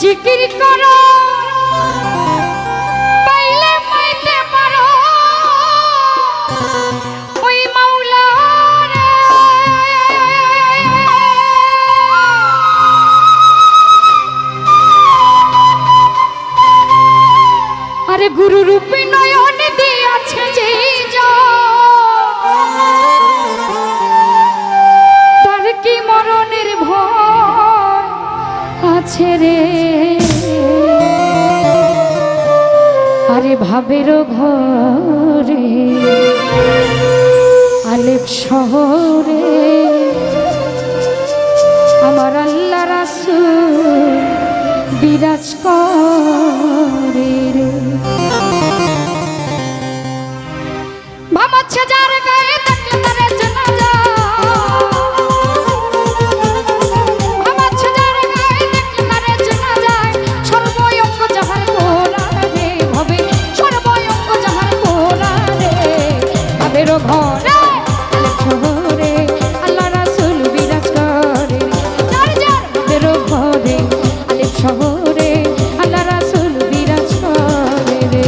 জিকির করো পাইলে পাইতে পারো ওই মাওলা রে। আরে গুরু রূপে নয়ন দিয়াছে যে তার কি মরণের ভয় আছে রে। আরে ভাবের ঘরে আলেপ শহরে আমার আল্লাহ রাসূল বিরাজ করে রে। ভামাচ্ছে যার গায়ে দেখলে তারে চেনা যায়, ভামাচ্ছে যার গায়ে দেখলে তারে চেনা যায়। সর্বয়ঙ্গ যাহার কোরা রে ভবে, সর্বয়ঙ্গ যাহার কোরা রে। ভাবের ঘরে আলেপ শহরে আল্লাহ রাসূল বিরাজ করে রে। যার যার ভাবের ঘরে আলেপ শহরে আল্লাহ রাসূল বিরাজ করে রে।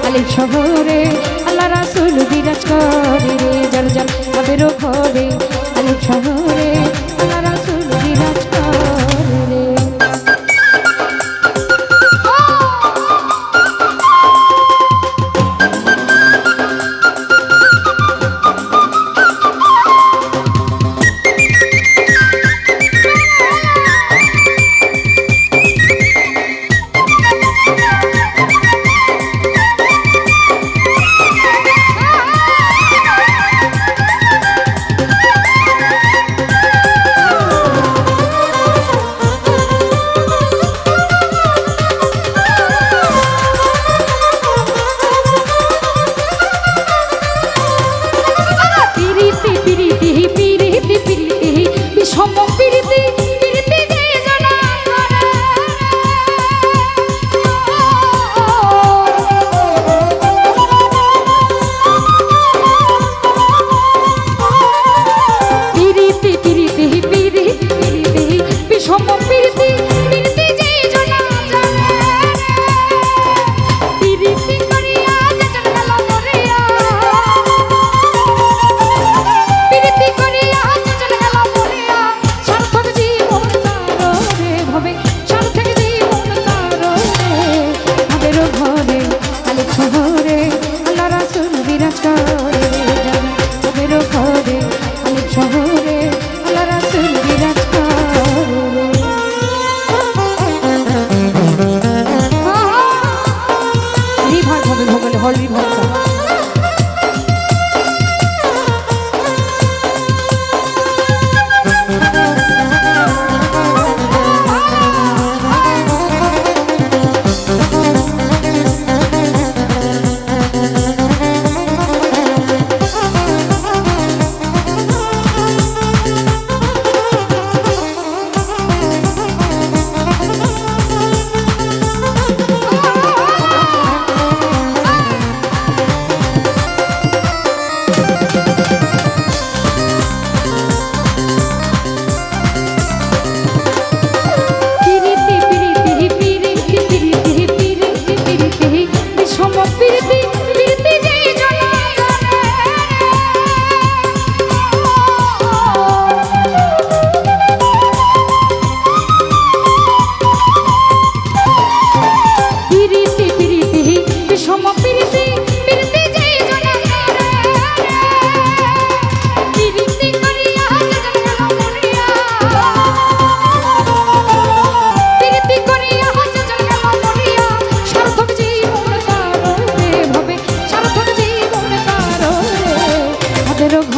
আলেপ শহরে আল্লাহ রাসূল বিরাজ করে রে। যার যার ভাবের ঘরে আলেপ শহরে আল্লাহ রাসূল বিরাজ করে রে।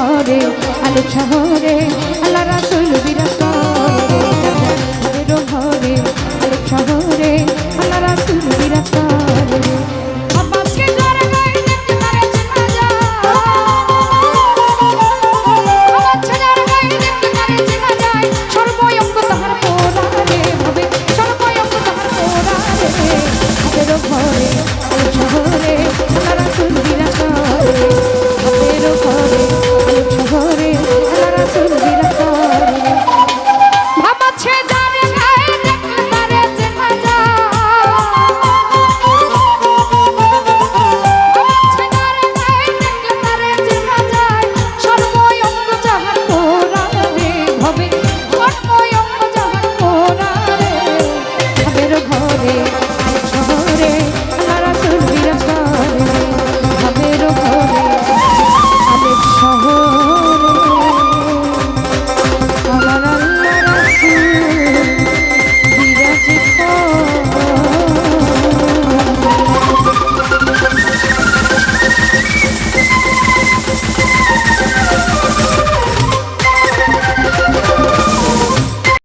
শহরে আলো শহরে আল্লাহ